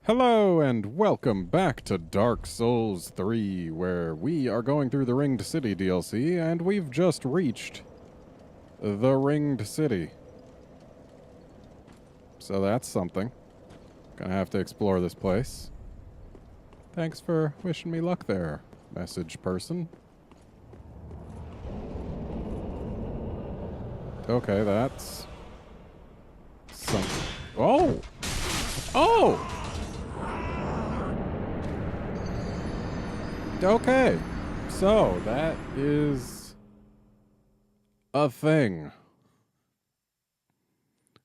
Hello and welcome back to Dark Souls 3, where we are going through the Ringed City DLC, and we've just reached the Ringed City. So that's something. Gonna have to explore this place. Thanks for wishing me luck there, message person. Okay, that's something. Oh! Oh! Okay, so that is a thing.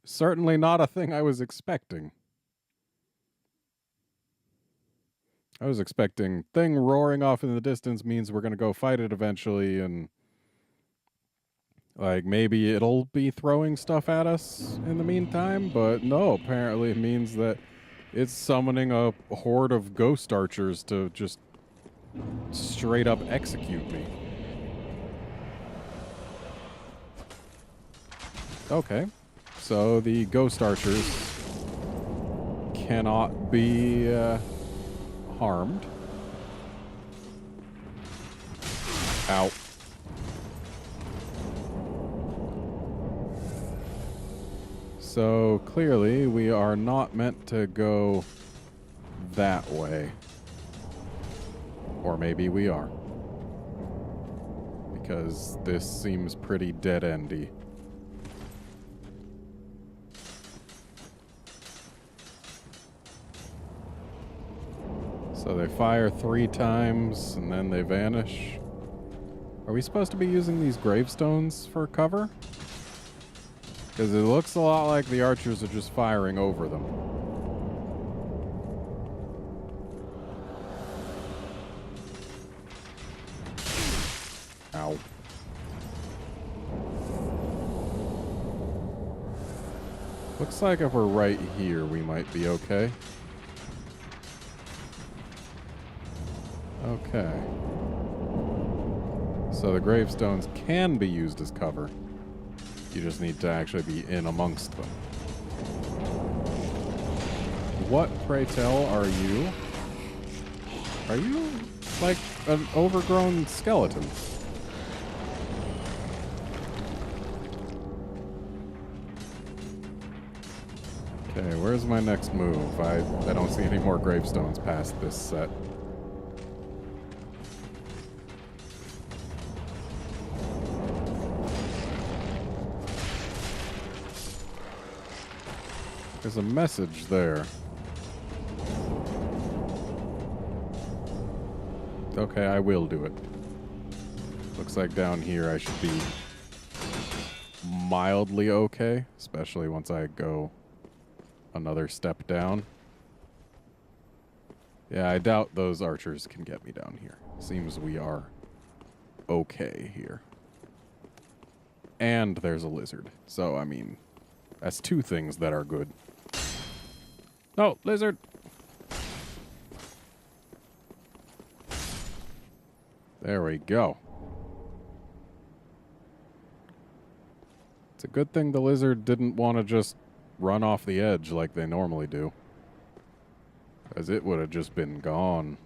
Certainly not a thing I was expecting. I was expecting thing roaring off in the distance means we're going to go fight it eventually, and like maybe it'll be throwing stuff at us in the meantime, but no, apparently it means that it's summoning a horde of ghost archers to just straight up execute me. Okay, so the ghost archers cannot be harmed. Ow. So clearly we are not meant to go that way. Or maybe we are. Because this seems pretty dead-endy. So they fire 3 times and then they vanish. Are we supposed to be using these gravestones for cover? Because it looks a lot like the archers are just firing over them. Ow. Looks like if we're right here, we might be okay. Okay. So the gravestones can be used as cover. You just need to actually be in amongst them. What, pray tell, are you? Are you like an overgrown skeleton? Okay, where's my next move? I don't see any more gravestones past this set. There's a message there. Okay, I will do it. Looks like down here I should be mildly okay, especially once I go another step down. Yeah, I doubt those archers can get me down here. Seems we are okay here. And there's a lizard. So, I mean, that's 2 things that are good. No, lizard! There we go. It's a good thing the lizard didn't want to just run off the edge like they normally do. Because it would have just been gone.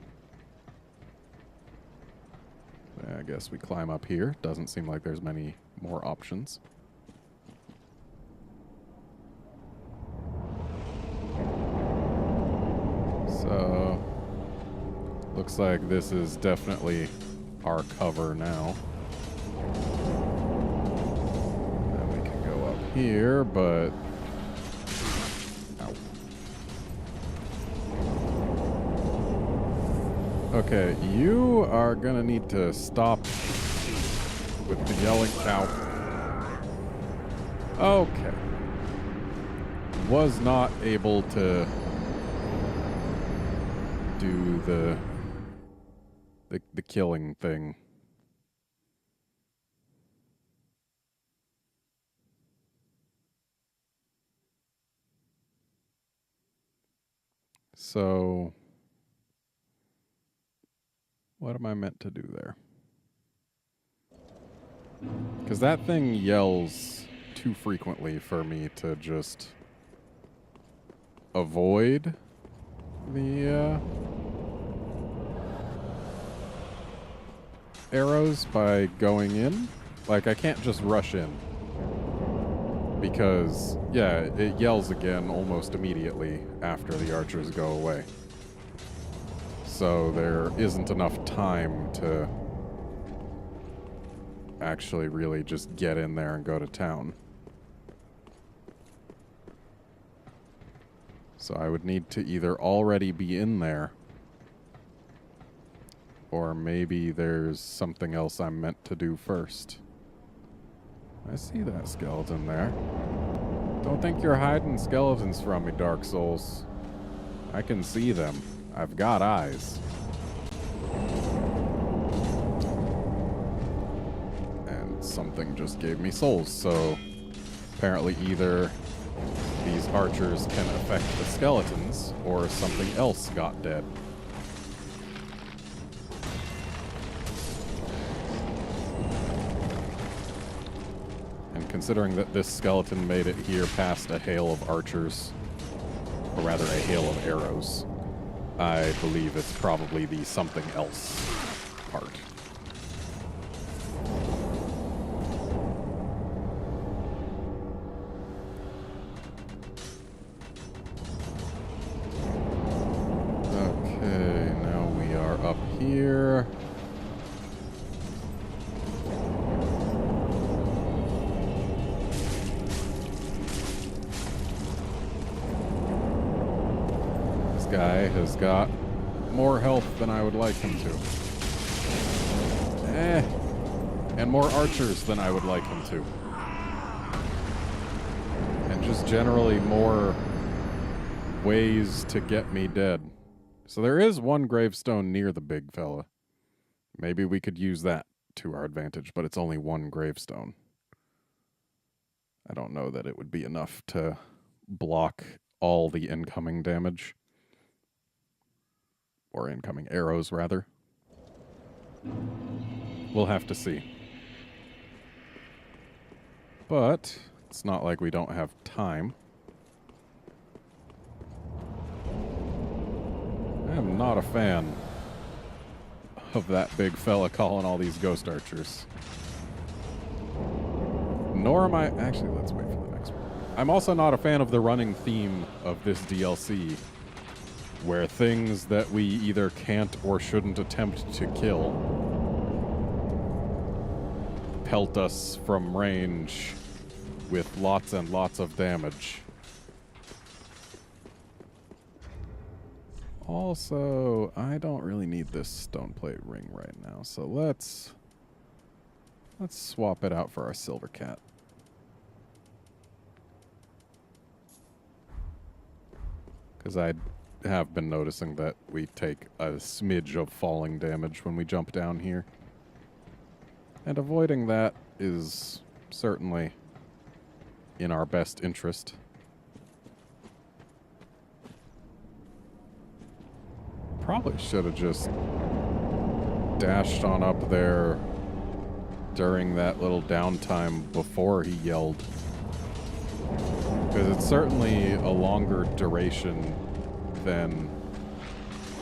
I guess we climb up here. Doesn't seem like there's many more options. So, looks like this is definitely our cover now. Then we can go up here, but... Ow. Okay, you are gonna need to stop with the yelling. Ow. Okay. Was not able to do the killing thing. So what am I meant to do there? Because that thing yells too frequently for me to just avoid. the arrows by going in. Like, I can't just rush in. Because, yeah, it yells again almost immediately after the archers go away. So there isn't enough time to actually really just get in there and go to town. So I would need to either already be in there, or maybe there's something else I'm meant to do first. I see that skeleton there. Don't think you're hiding skeletons from me, Dark Souls. I can see them. I've got eyes. And something just gave me souls, so apparently either these archers can affect the skeletons, or something else got dead. And considering that this skeleton made it here past a hail of archers, or rather a hail of arrows, I believe it's probably the something else part. Okay, now we are up here. Guy has got more health than I would like him to. And more archers than I would like him to. And just generally more ways to get me dead. So there is one gravestone near the big fella. Maybe we could use that to our advantage, but it's only one gravestone. I don't know that it would be enough to block all the incoming damage. Or incoming arrows, rather. We'll have to see. But it's not like we don't have time. I am not a fan of that big fella calling all these ghost archers. Nor am I... Actually, let's wait for the next one. I'm also not a fan of the running theme of this DLC, where things that we either can't or shouldn't attempt to kill pelt us from range with lots and lots of damage. Also, I don't really need this stone plate ring right now, so let's swap it out for our silver cat. Because I have been noticing that we take a smidge of falling damage when we jump down here. And avoiding that is certainly in our best interest. Probably should have just dashed on up there during that little downtime before he yelled. Because it's certainly a longer duration than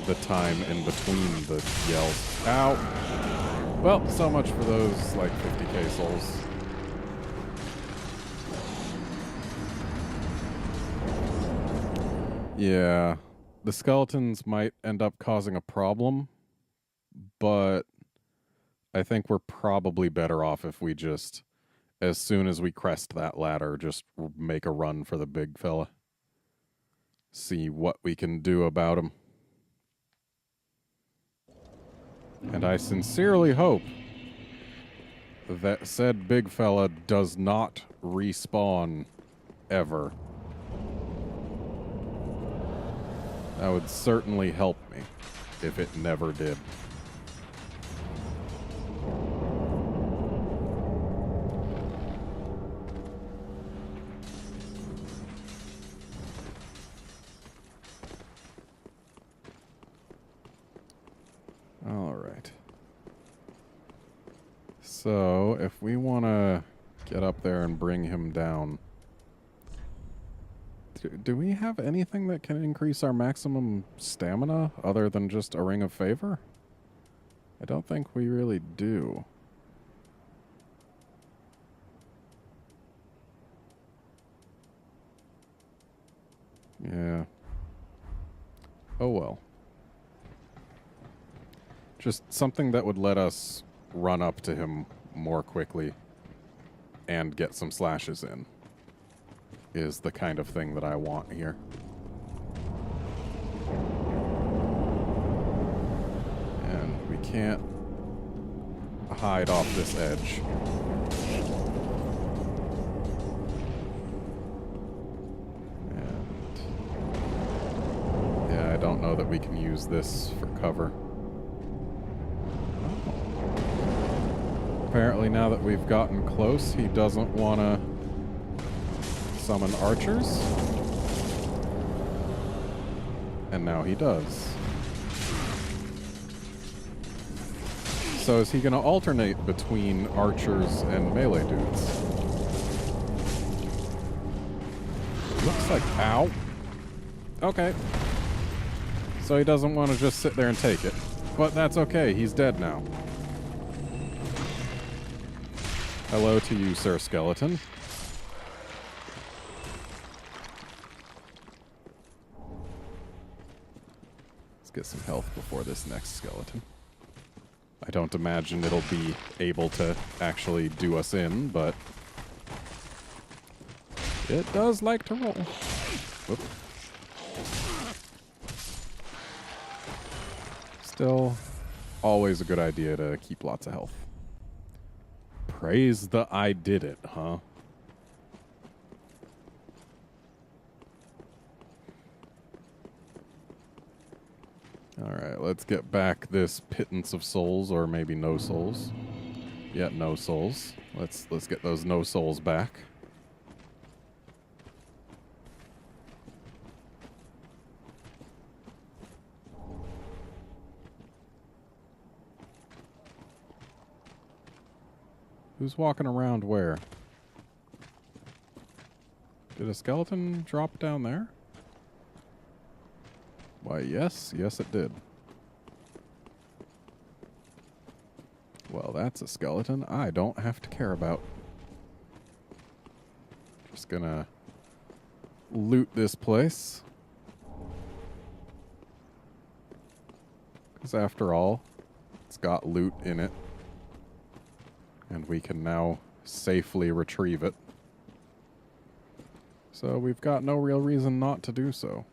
the time in between the yells. Ow! Well, so much for those, like, 50k souls. Yeah, the skeletons might end up causing a problem, but I think we're probably better off if we just, as soon as we crest that ladder, just make a run for the big fella. See what we can do about him. And I sincerely hope that said big fella does not respawn ever. That would certainly help me if it never did. All right. So, if we want to get up there and bring him down... do we have anything that can increase our maximum stamina other than just a Ring of Favor? I don't think we really do. Yeah. Oh well. Just something that would let us run up to him more quickly and get some slashes in is the kind of thing that I want here. And we can't hide off this edge. And yeah, I don't know that we can use this for cover. Apparently now that we've gotten close, he doesn't want to summon archers. And now he does. So is he going to alternate between archers and melee dudes? Looks like... Ow. Okay. So he doesn't want to just sit there and take it. But that's okay, he's dead now. Hello to you, Sir Skeleton. Let's get some health before this next skeleton. I don't imagine it'll be able to actually do us in, but it does like to roll. Whoop. Still, always a good idea to keep lots of health. Praise the I did it, huh? Alright, let's get back this pittance of souls, or maybe no souls. Yeah, no souls. Let's get those no souls back. Who's walking around where? Did a skeleton drop down there? Why, yes. Yes, it did. Well, that's a skeleton I don't have to care about. Just gonna loot this place. Because after all, it's got loot in it. And we can now safely retrieve it. So we've got no real reason not to do so.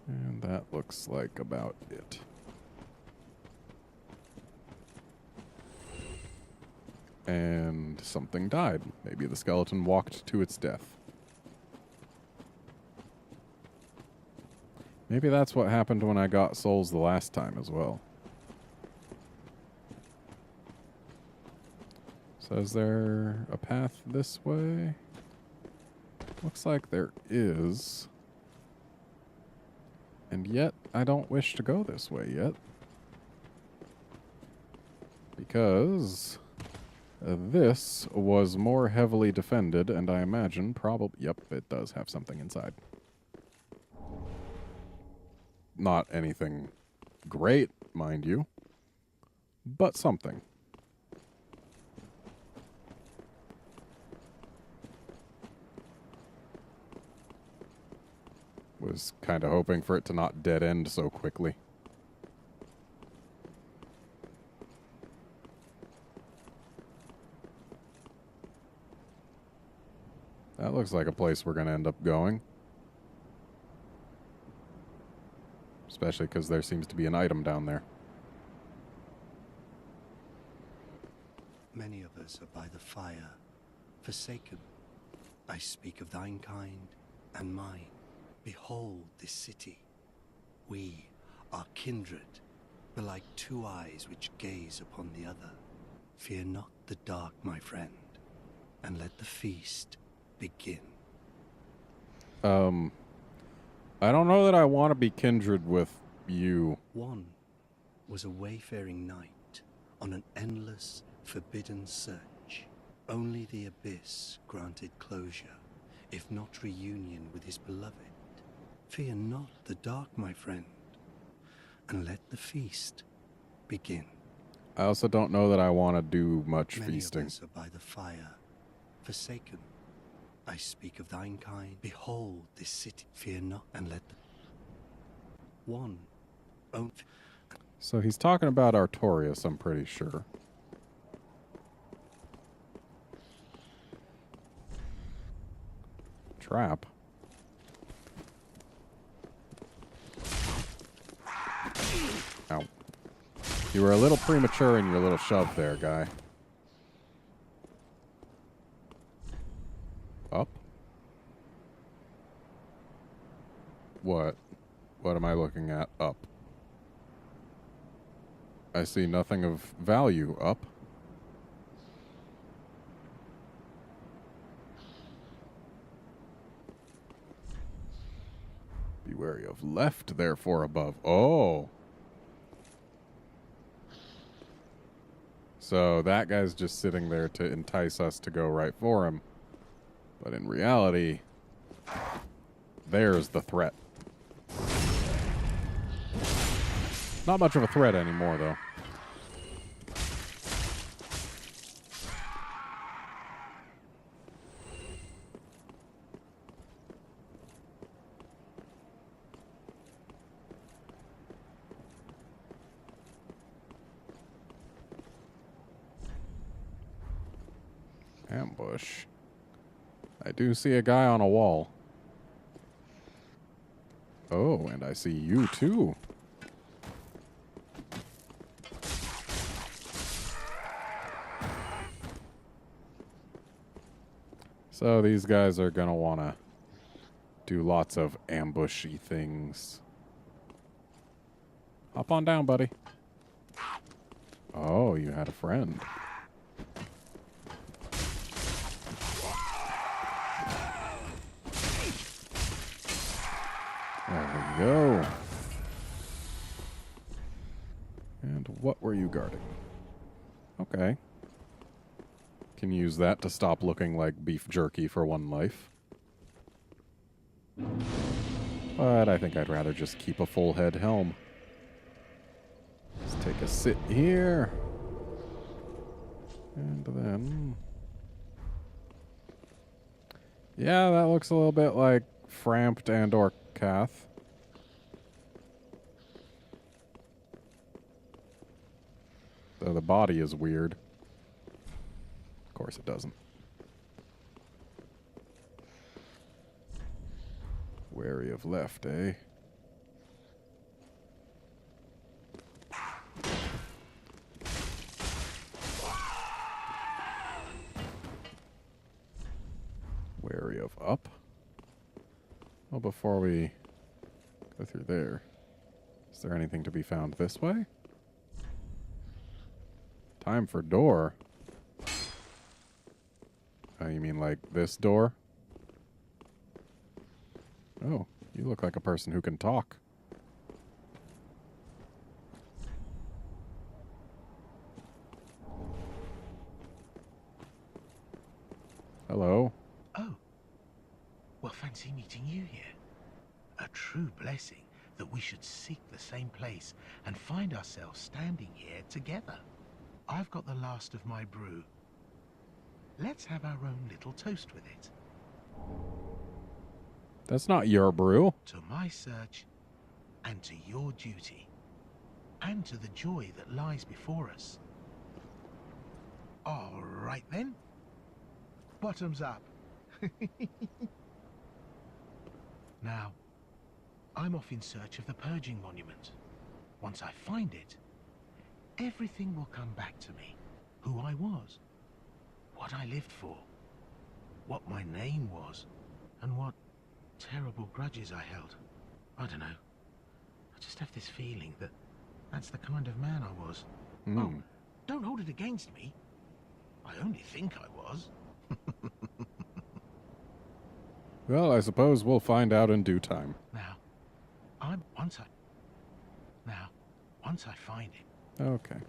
And that looks like about it. And something died. Maybe the skeleton walked to its death. Maybe that's what happened when I got souls the last time as well. So is there a path this way? Looks like there is. And yet, I don't wish to go this way yet. Because this was more heavily defended, and I imagine probably... Yep, it does have something inside. Not anything great, mind you, but something. Was kind of hoping for it to not dead end so quickly. That looks like a place we're going to end up going. Especially because there seems to be an item down there. Many of us are by the fire, forsaken. I speak of thine kind and mine. Behold this city. We are kindred, but like two eyes which gaze upon the other. Fear not the dark, my friend, and let the feast begin. I don't know that I want to be kindred with You. One was a wayfaring knight on an endless, forbidden search. Only the abyss granted closure, if not reunion with his beloved. Fear not the dark, my friend, and let the feast begin. I also don't know that I want to do much Many feasting. of us are by the fire, forsaken. I speak of thine kind. Behold this city. Fear not, and let the one own. So he's talking about Artorias, I'm pretty sure. Trap. Ow. You were a little premature in your little shove there, guy. Up? What? What am I looking at? Up. I see nothing of value. Up. Be wary of left, therefore above. Oh. So that guy's just sitting there to entice us to go right for him. But in reality, there's the threat. Not much of a threat anymore, though. Ambush. I do see a guy on a wall. Oh, and I see you too. So these guys are gonna wanna do lots of ambushy things. Hop on down, buddy. Oh, you had a friend. There we go. And what were you guarding? Okay. Can use that to stop looking like beef jerky for one life. But I think I'd rather just keep a full head helm. Let's take a sit here. And then... yeah, that looks a little bit like Frampt and or Kath. Though the body is weird. Of course it doesn't. Wary of left, eh? Wary of up. Well, before we go through there, is there anything to be found this way? Time for door. Oh, you mean like this door? Oh, you look like a person who can talk. Hello. Oh. Well, fancy meeting you here. A true blessing that we should seek the same place and find ourselves standing here together. I've got the last of my brew. Let's have our own little toast with it. That's not your brew. To my search, and to your duty, and to the joy that lies before us. All right then. Bottoms up. Now, I'm off in search of the purging monument. Once I find it, everything will come back to me. Who I was, what I lived for, what my name was, and what terrible grudges I held. I don't know. I just have this feeling that that's the kind of man I was. Oh, don't hold it against me. I only think I was. Well, I suppose we'll find out in due time. Now, once I find it. Okay.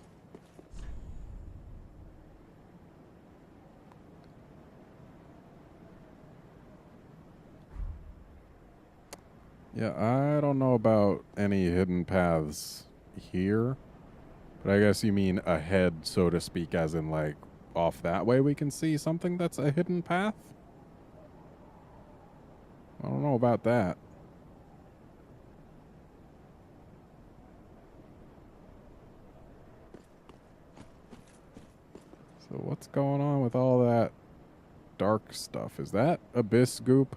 Yeah, I don't know about any hidden paths here, but I guess you mean ahead, so to speak, as in, like, off that way we can see something that's a hidden path? I don't know about that. So what's going on with all that dark stuff? Is that abyss goop?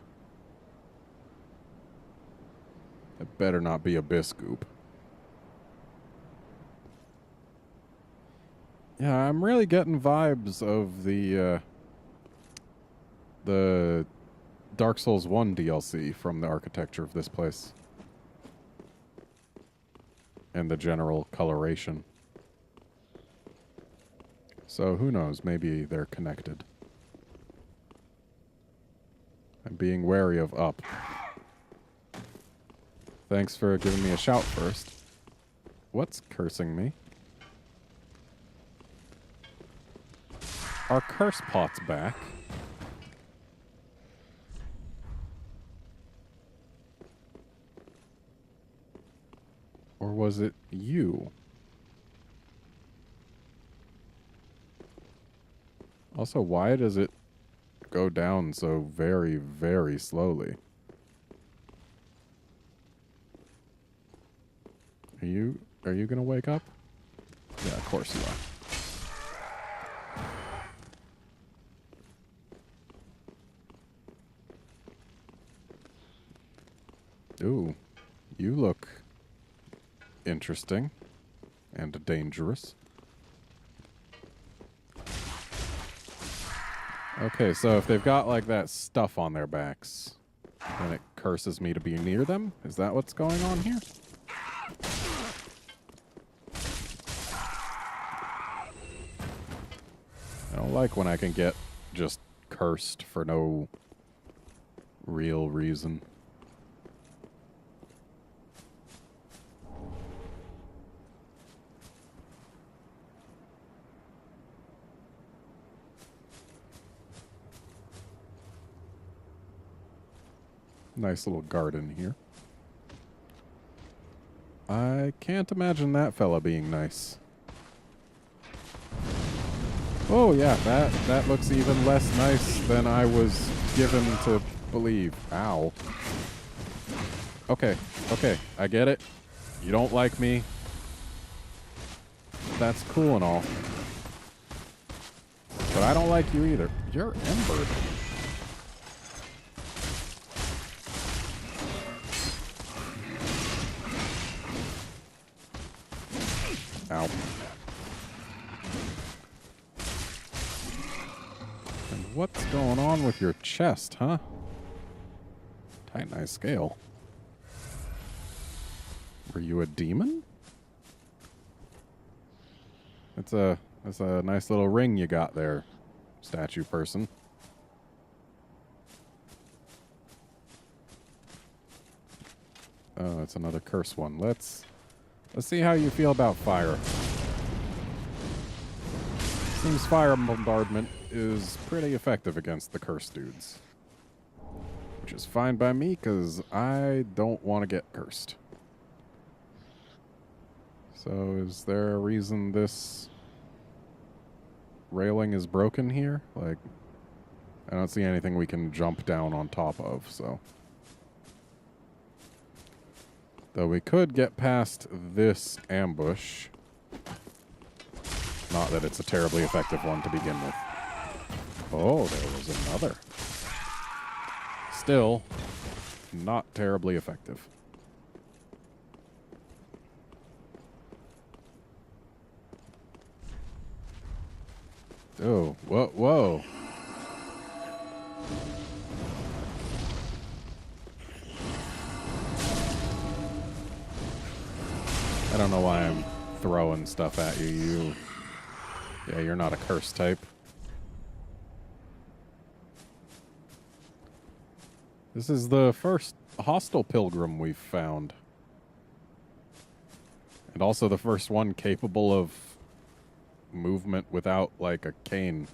It better not be abyss goop. Yeah, I'm really getting vibes of the Dark Souls 1 DLC from the architecture of this place. And the general coloration. So who knows, maybe they're connected. I'm being wary of up. Thanks for giving me a shout first. What's cursing me? Are curse pots back? Or was it you? Also, why does it go down so very, very slowly? Are you gonna wake up? Yeah, of course you are. Ooh, you look interesting and dangerous. Okay, so if they've got like that stuff on their backs, then it curses me to be near them? Is that what's going on here? I don't like when I can get just cursed for no real reason. Nice little garden here. I can't imagine that fella being nice. Oh yeah, that looks even less nice than I was given to believe. Ow. Okay, I get it. You don't like me. That's cool and all. But I don't like you either. You're embered. Ow. And what's going on with your chest, huh? Titanized scale. Were you a demon? That's a nice little ring you got there, statue person. Oh, it's another curse one. Let's see how you feel about fire. Seems fire bombardment is pretty effective against the cursed dudes. Which is fine by me, because I don't want to get cursed. So is there a reason this railing is broken here? Like, I don't see anything we can jump down on top of, so. Though we could get past this ambush. Not that it's a terribly effective one to begin with. Oh, there was another. Still, not terribly effective. Oh, whoa. I don't know why I'm throwing stuff at you. Yeah, you're not a curse type. This is the first hostile pilgrim we've found. And also the first one capable of movement without, like, a cane.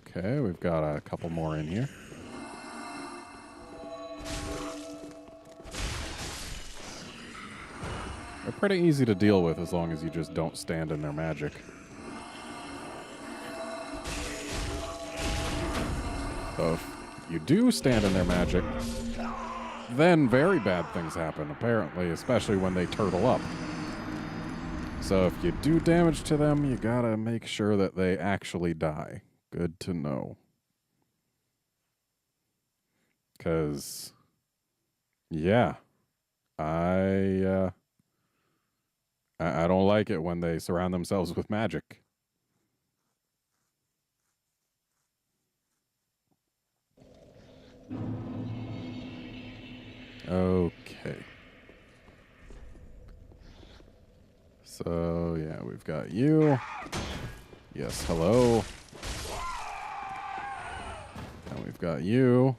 Okay, we've got a couple more in here. They're pretty easy to deal with as long as you just don't stand in their magic. So if you do stand in their magic, then very bad things happen, apparently, especially when they turtle up. So if you do damage to them, you gotta make sure that they actually die. Good to know. 'Cause, yeah, I don't like it when they surround themselves with magic. Okay. So, yeah, we've got you. Yes, hello. And we've got you.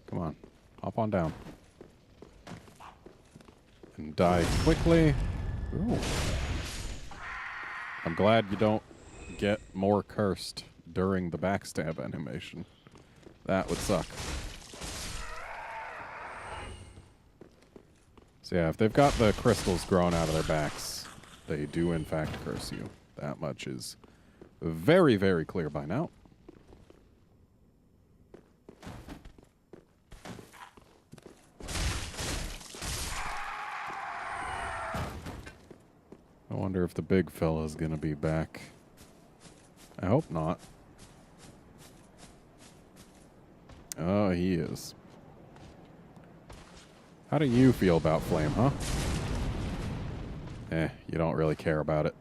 Come on, hop on down. And die quickly. Ooh. I'm glad you don't get more cursed during the backstab animation. That would suck. So yeah, if they've got the crystals growing out of their backs, they do in fact curse you. That much is very, very clear by now. I wonder if the big fella's gonna be back. I hope not. Oh, he is. How do you feel about Flame, huh? You don't really care about it.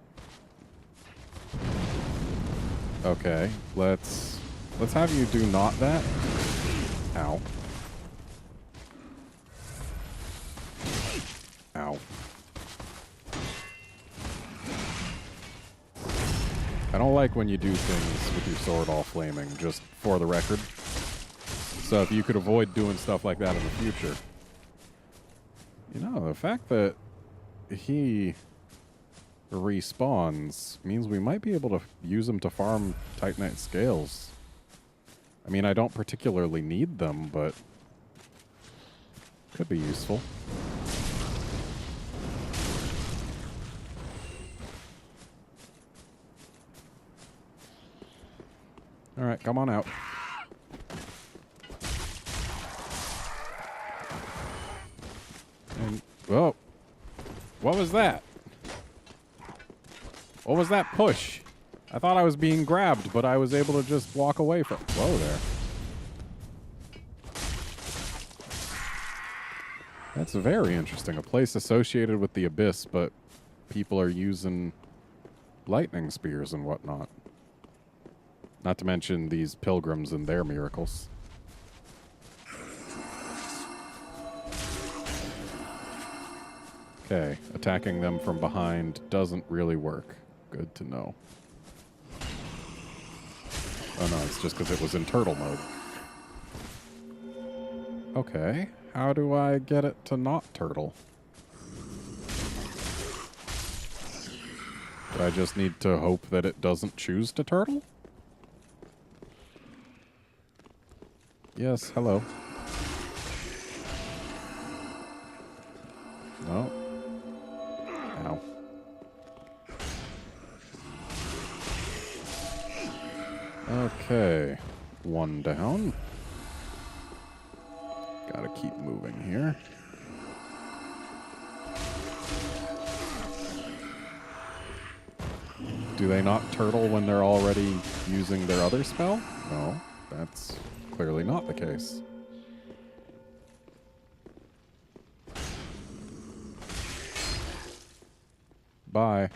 Okay, let's have you do not that. Ow. Ow. I don't like when you do things with your sword all flaming, just for the record. So if you could avoid doing stuff like that in the future. You know, the fact that he respawns means we might be able to use him to farm Titanite scales. I mean, I don't particularly need them, but could be useful. All right, come on out. And, whoa. What was that? What was that push? I thought I was being grabbed, but I was able to just walk away from... Whoa there. That's very interesting. A place associated with the Abyss, but people are using lightning spears and whatnot. Not to mention these pilgrims and their miracles. Okay, attacking them from behind doesn't really work. Good to know. Oh no, it's just because it was in turtle mode. Okay, how do I get it to not turtle? Do I just need to hope that it doesn't choose to turtle? Yes, hello. No. Ow. Okay. One down. Gotta keep moving here. Do they not turtle when they're already using their other spell? No, that's clearly not the case. Bye.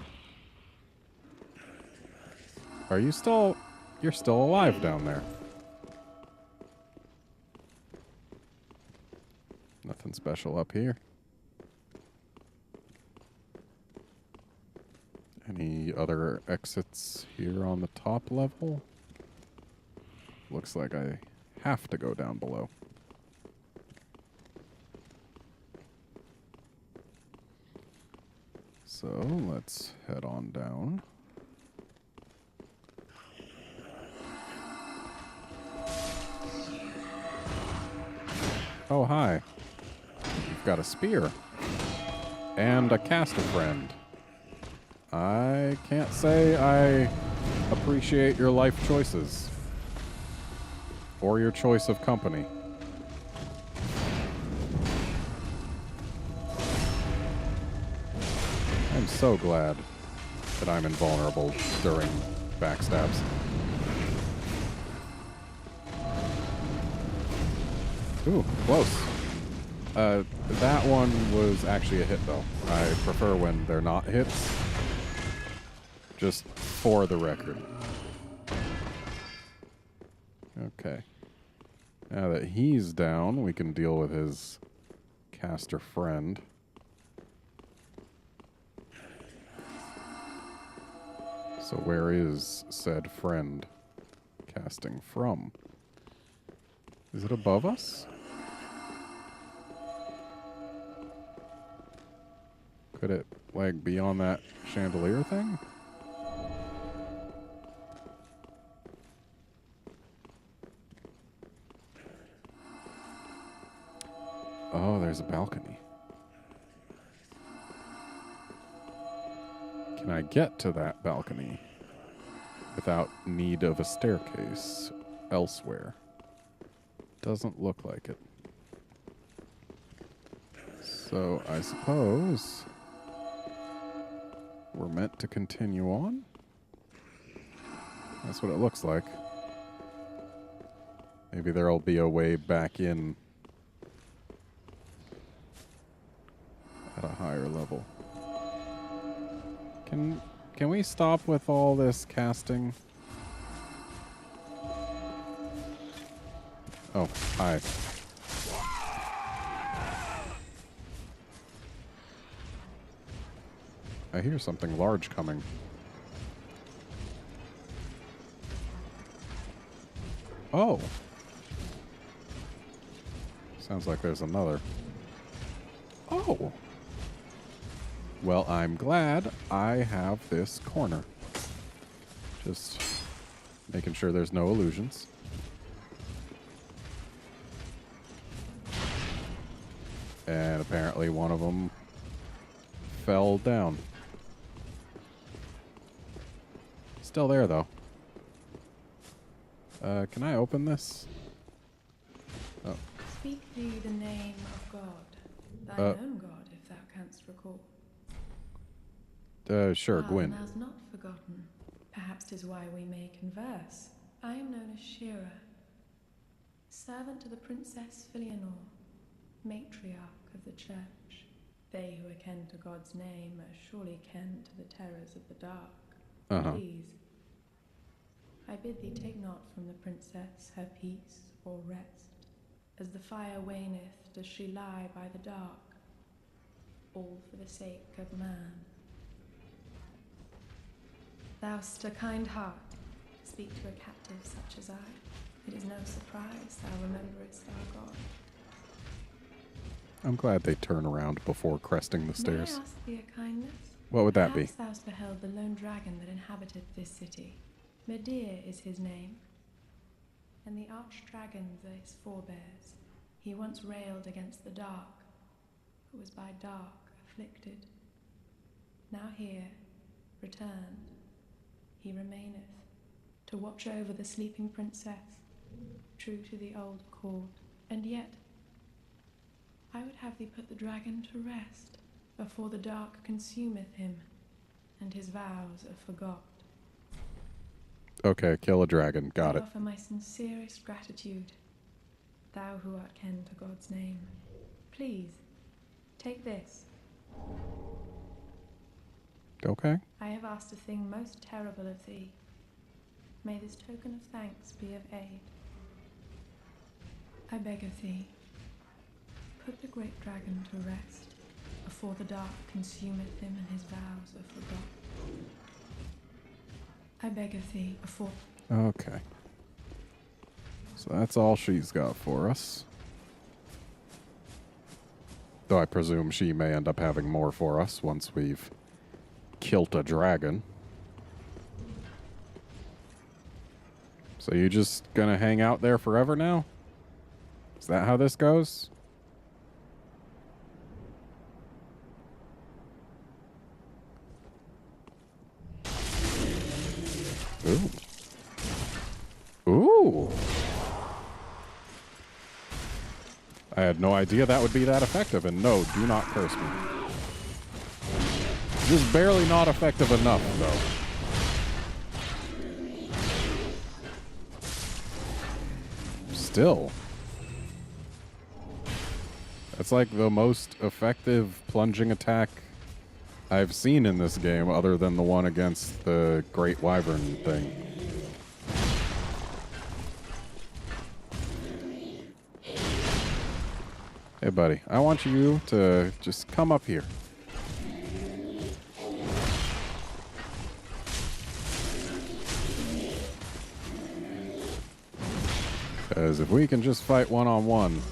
Are you still... You're still alive down there. Nothing special up here. Any other exits here on the top level? Looks like I have to go down below. So let's head on down. Oh, hi. You've got a spear. And a caster friend. I can't say I appreciate your life choices. Or your choice of company. I'm so glad that I'm invulnerable during backstabs. Ooh, close. That one was actually a hit, though. I prefer when they're not hits. Just for the record. Okay. Now that he's down, we can deal with his caster friend. So where is said friend casting from? Is it above us? Could it, like, be on that chandelier thing? Oh, there's a balcony. Can I get to that balcony without need of a staircase elsewhere? Doesn't look like it. So I suppose we're meant to continue on? That's what it looks like. Maybe there'll be a way back in at a higher level. Can we stop with all this casting? Oh, hi. I hear something large coming. Oh. Sounds like there's another. Oh. Well, I'm glad I have this corner. Just making sure there's no illusions. And apparently one of them fell down. Still there, though. Can I open this? Oh. Speak thee the name of God, thine own God, if thou canst recall. Sure, Gwyn. Thou's not forgotten. Perhaps 'tis why we may converse. I am known as Shira, servant to the Princess Filianor, matriarch of the church. They who are ken to God's name are surely ken to the terrors of the dark. Please, I bid thee take not from the princess her peace or rest. As the fire waneth, does she lie by the dark, all for the sake of man. Thou'st a kind heart, speak to a captive such as I. It is no surprise thou rememberest our God. I'm glad they turn around before cresting the stairs. May I ask thee a kindness? What would that be? Perhaps thou'st beheld the lone dragon that inhabited this city. Medir is his name, and the arch-dragons are his forebears. He once railed against the dark, but was by dark afflicted. Now here, returned, he remaineth, to watch over the sleeping princess, true to the old accord. And yet, I would have thee put the dragon to rest, before the dark consumeth him, and his vows are forgot. Okay, kill a dragon. Got it. I offer my sincerest gratitude, thou who art ken to God's name. Please, take this. Okay. I have asked a thing most terrible of thee. May this token of thanks be of aid. I beg of thee, put the great dragon to rest, before the dark consumeth him and his vows are forgot. I beg of thee, before... Okay. So that's all she's got for us. Though I presume she may end up having more for us once we've kilt a dragon. So you just gonna hang out there forever now? Is that how this goes? Ooh. Ooh. I had no idea that would be that effective, and no, do not curse me. Just barely not effective enough, though. Still. That's like the most effective plunging attack I've seen in this game, other than the one against the Great Wyvern thing. Hey, buddy, I want you to just come up here. Because if we can just fight one-on-one,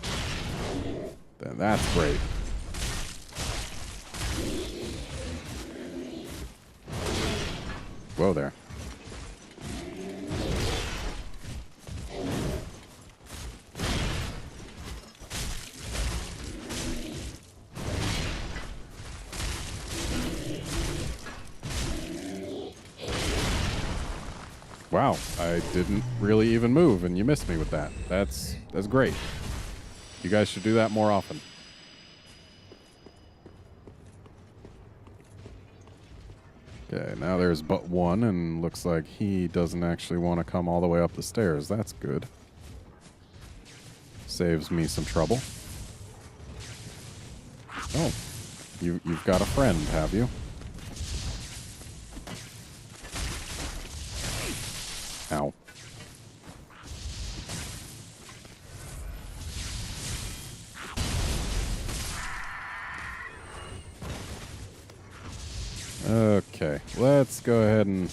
then that's great. Whoa there. Wow, I didn't really even move, and you missed me with that. That's great. You guys should do that more often. Okay, now there's but one, and looks like he doesn't actually want to come all the way up the stairs. That's good. Saves me some trouble. Oh, you've got a friend, have you? Ow. Okay, let's go ahead and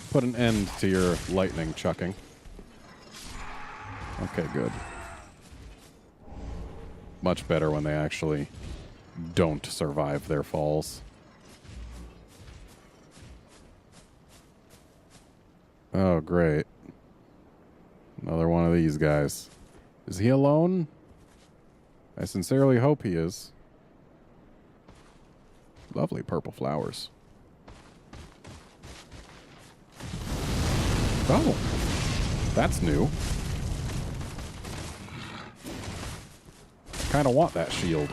put an end to your lightning chucking. Okay, good. Much better when they actually don't survive their falls. Oh, great. Another one of these guys. Is he alone? I sincerely hope he is. Lovely purple flowers. Oh, that's new. I kind of want that shield,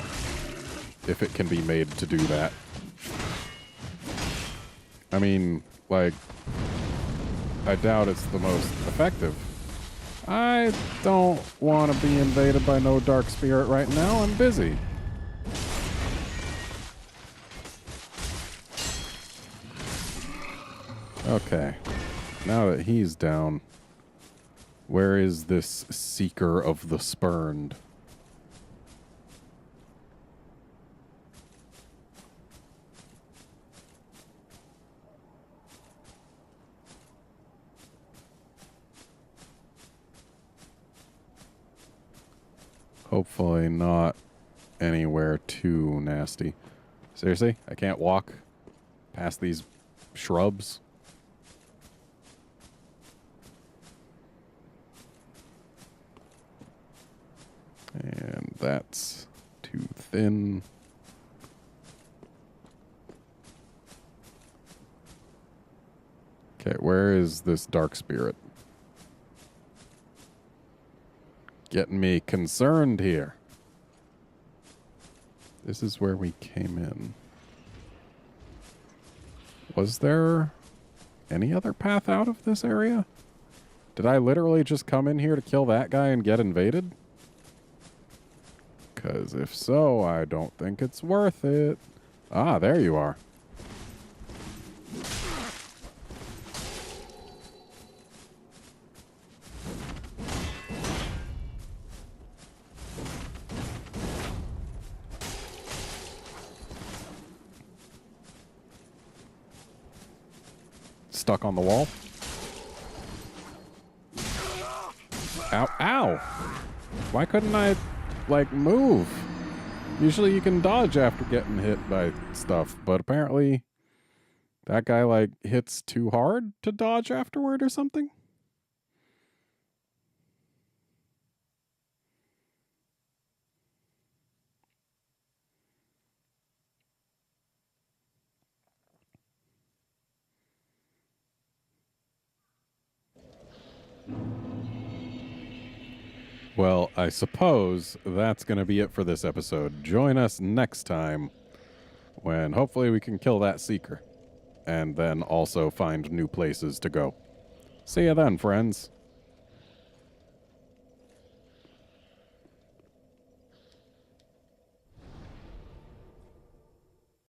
if it can be made to do that. I mean, like, I doubt it's the most effective. I don't want to be invaded by no dark spirit right now. I'm busy. Okay. Now that he's down, where is this seeker of the spurned? Hopefully not anywhere too nasty. Seriously? I can't walk past these shrubs? And that's too thin. Okay, where is this dark spirit? Getting me concerned here. This is where we came in. Was there any other path out of this area? Did I literally just come in here to kill that guy and get invaded? Because if so, I don't think it's worth it. Ah, there you are. Stuck on the wall. Ow, ow! Why couldn't I, like, move? Usually you can dodge after getting hit by stuff, but apparently That guy, like, hits too hard to dodge afterward or something? Well, I suppose that's going to be it for this episode. Join us next time when hopefully we can kill that seeker and then also find new places to go. See you then, friends.